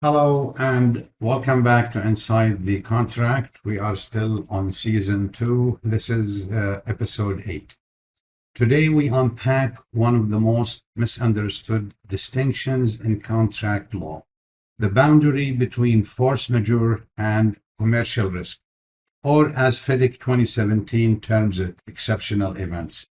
Hello and welcome back to Inside the Contract. We are still on season 2. This is episode 8. Today we unpack one of the most misunderstood distinctions in contract law, the boundary between force majeure and commercial risk, or as FIDIC 2017 terms it, exceptional events.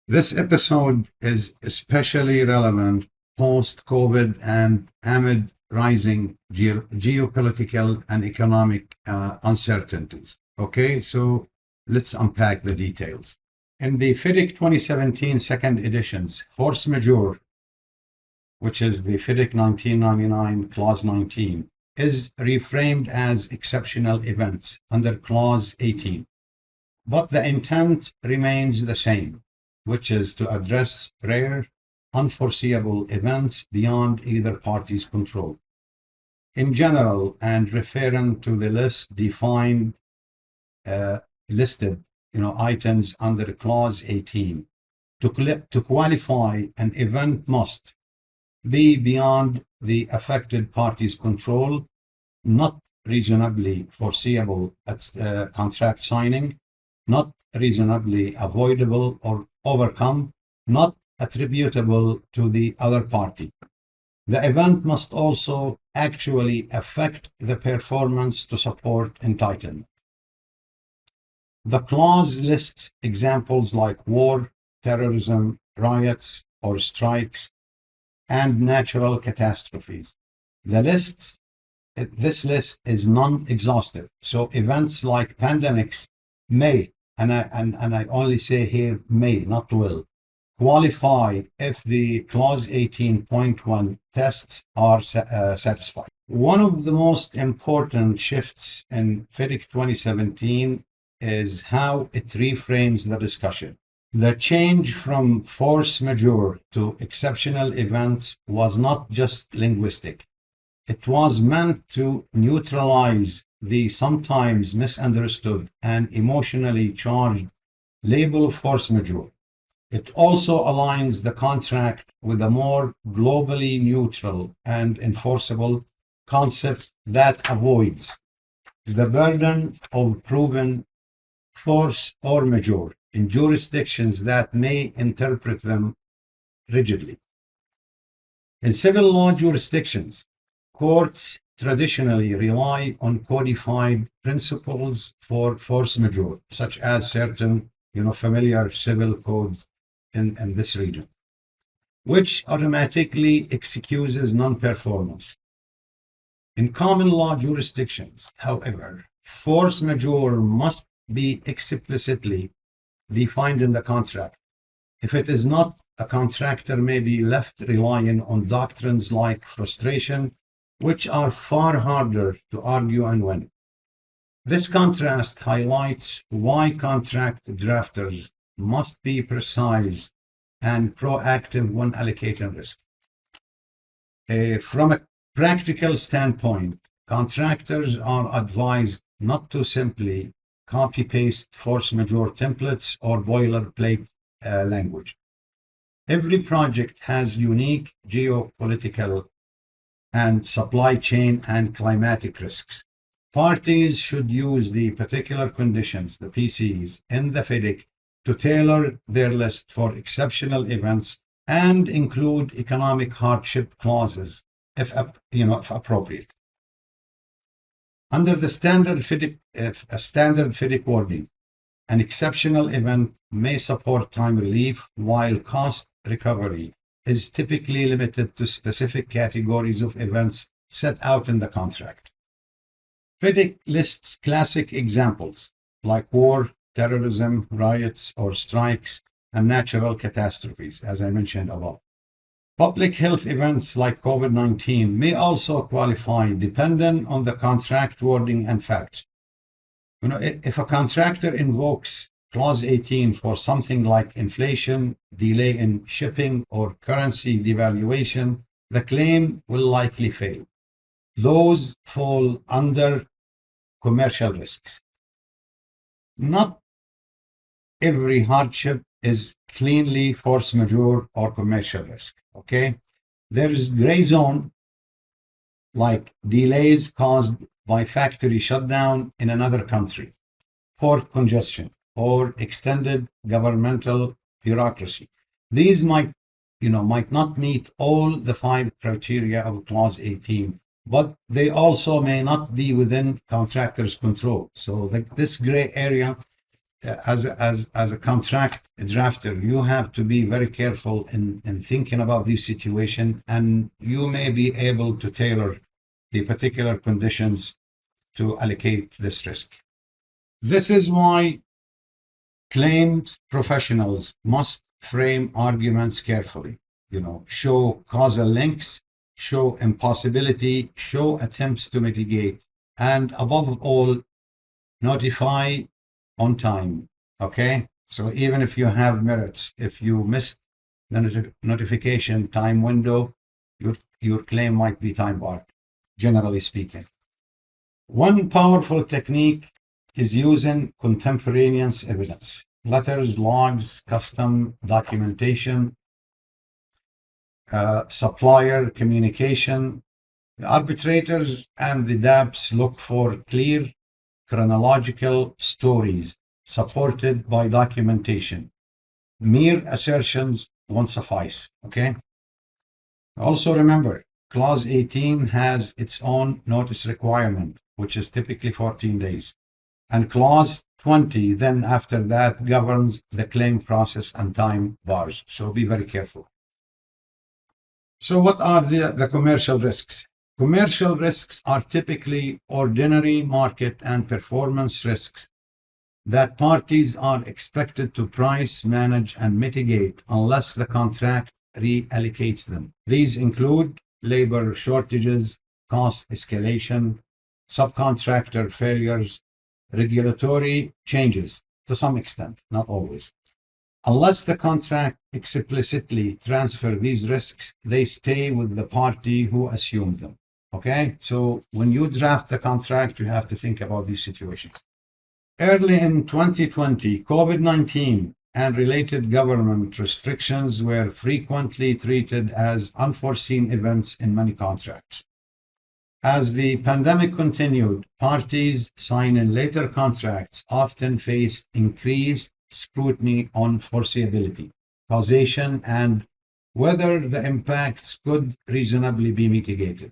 This episode is especially relevant post-COVID and amid rising geopolitical and economic uncertainties. Okay, so let's unpack the details. In the FIDIC 2017 second editions, force majeure, which is the FIDIC 1999 Clause 19, is reframed as exceptional events under Clause 18. But the intent remains the same, which is to address rare, unforeseeable events beyond either party's control. In general, and referring to the list defined, listed, items under Clause 18, to qualify, an event must be beyond the affected party's control, not reasonably foreseeable at contract signing, not reasonably avoidable or overcome, not attributable to the other party. The event must also actually affect the performance to support entitlement. The clause lists examples like war, terrorism, riots or strikes, and natural catastrophes. This list is non-exhaustive, so events like pandemics may, and I only say here may, not will, qualify if the Clause 18.1 tests are satisfied. One of the most important shifts in FIDIC 2017 is how it reframes the discussion. The change from force majeure to exceptional events was not just linguistic. It was meant to neutralize the sometimes misunderstood and emotionally charged label force majeure. It also aligns the contract with a more globally neutral and enforceable concept that avoids the burden of proven force or majeure in jurisdictions that may interpret them rigidly. In civil law jurisdictions, courts traditionally rely on codified principles for force majeure, such as certain, familiar civil codes in this region, which automatically excuses non-performance. In common law jurisdictions, however, force majeure must be explicitly defined in the contract. If it is not, a contractor may be left relying on doctrines like frustration, which are far harder to argue and win. This contrast highlights why contract drafters must be precise and proactive when allocating risk. From a practical standpoint, contractors are advised not to simply copy-paste force majeure templates or boilerplate language. Every project has unique geopolitical and supply chain and climatic risks. Parties should use the particular conditions, the PCs, in the FIDIC to tailor their list for exceptional events and include economic hardship clauses if appropriate. Under the standard FIDIC wording, an exceptional event may support time relief, while cost recovery is typically limited to specific categories of events set out in the contract. FIDIC lists classic examples like war, terrorism, riots or strikes, and natural catastrophes, as I mentioned above. Public health events like COVID-19 may also qualify depending on the contract wording and facts. If a contractor invokes Clause 18 for something like inflation, delay in shipping, or currency devaluation, the claim will likely fail. Those fall under commercial risks. Not every hardship is cleanly force majeure or commercial risk, okay? There is gray zone like delays caused by factory shutdown in another country, port congestion, or extended governmental bureaucracy. These might not meet all the 5 criteria of Clause 18, but they also may not be within contractor's control. So this gray area, as a contract drafter, you have to be very careful in thinking about this situation, and you may be able to tailor the particular conditions to allocate this risk. This is why claims professionals must frame arguments carefully, show causal links, show impossibility, show attempts to mitigate, and above all, notify on time. Okay? So even if you have merits, if you missed the notification time window, your claim might be time barred, generally speaking. One powerful technique is using contemporaneous evidence, letters, logs, custom documentation, supplier communication. The arbitrators and the DAPs look for clear chronological stories supported by documentation. Mere assertions won't suffice, okay? Also remember, Clause 18 has its own notice requirement, which is typically 14 days. And Clause 20, then after that, governs the claim process and time bars. So be very careful. So what are the commercial risks? Commercial risks are typically ordinary market and performance risks that parties are expected to price, manage, and mitigate unless the contract reallocates them. These include labor shortages, cost escalation, subcontractor failures, regulatory changes to some extent, not always. Unless the contract explicitly transfers these risks, they stay with the party who assumed them. Okay? So when you draft the contract, you have to think about these situations. Early in 2020, COVID-19 and related government restrictions were frequently treated as unforeseen events in many contracts. As the pandemic continued, parties signing later contracts often faced increased scrutiny on foreseeability, causation, and whether the impacts could reasonably be mitigated.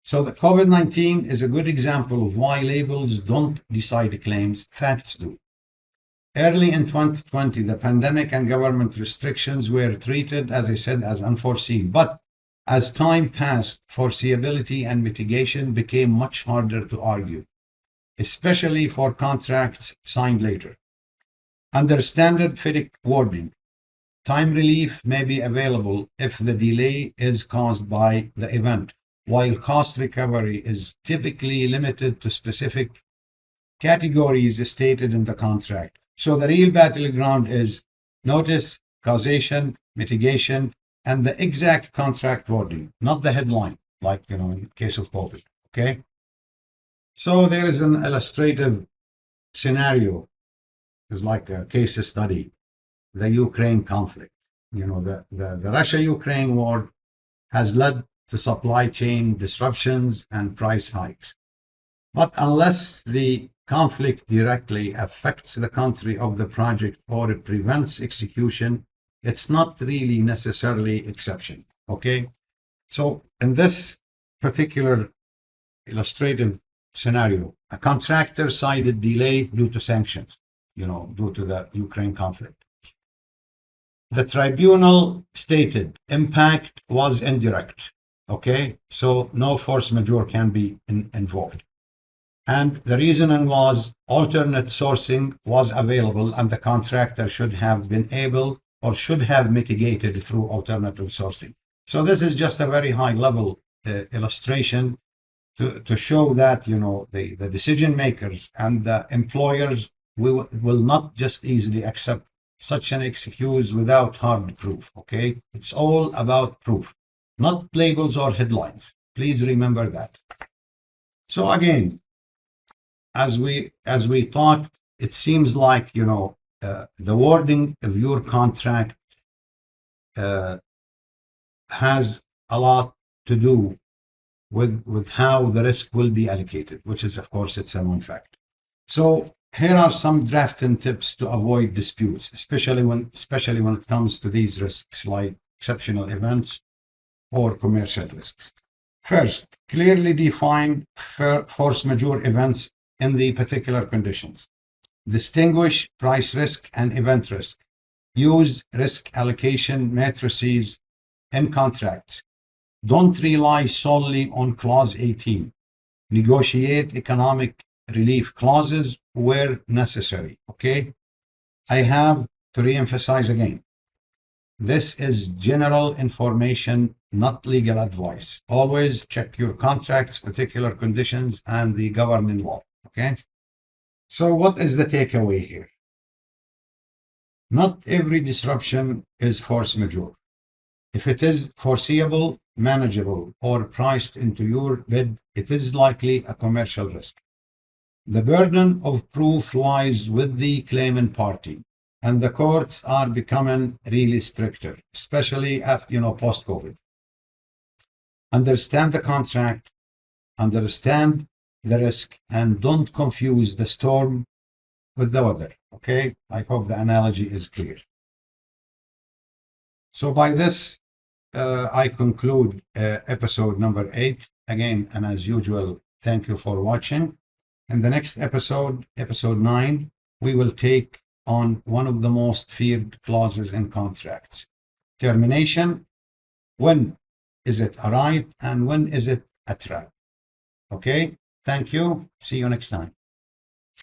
So the COVID-19 is a good example of why labels don't decide claims, facts do. Early in 2020, the pandemic and government restrictions were treated, as I said, as unforeseen. But as time passed, foreseeability and mitigation became much harder to argue, especially for contracts signed later. Under standard FIDIC wording, time relief may be available if the delay is caused by the event, while cost recovery is typically limited to specific categories stated in the contract. So the real battleground is notice, causation, mitigation, and the exact contract wording, not the headline, like, in case of COVID, okay? So there is an illustrative scenario. It's like a case study, the Ukraine conflict. The Russia-Ukraine war has led to supply chain disruptions and price hikes. But unless the conflict directly affects the country of the project or it prevents execution, it's not really necessarily exception, okay? So in this particular illustrative scenario, a contractor cited delay due to sanctions, due to the Ukraine conflict. The tribunal stated impact was indirect, okay? So no force majeure can be invoked. And the reasoning was alternate sourcing was available and the contractor should have been able or should have mitigated through alternative sourcing. So this is just a very high level illustration to show that, the decision makers and the employers will not just easily accept such an excuse without hard proof, okay? It's all about proof, not labels or headlines. Please remember that. So again, as we talked, it seems like, the wording of your contract has a lot to do with how the risk will be allocated, which is, of course, it's a known fact. So here are some drafting tips to avoid disputes, especially when it comes to these risks like exceptional events or commercial risks. First, clearly define force majeure events in the particular conditions. Distinguish price risk and event risk. Use risk allocation matrices in contracts. Don't rely solely on Clause 18. Negotiate economic relief clauses where necessary. Okay? I have to re-emphasize again. This is general information, not legal advice. Always check your contracts, particular conditions, and the governing law. Okay? So what is the takeaway here? Not every disruption is force majeure. If it is foreseeable, manageable, or priced into your bid, it is likely a commercial risk. The burden of proof lies with the claimant party, and the courts are becoming really stricter, especially after, post-COVID. Understand the contract, understand the risk, and don't confuse the storm with the weather. Okay? I hope the analogy is clear. So by this, I conclude episode number 8. Again, and as usual, thank you for watching. In the next episode, episode 9, we will take on one of the most feared clauses in contracts. Termination. When is it a right and when is it a trap? Okay? Thank you. See you next time.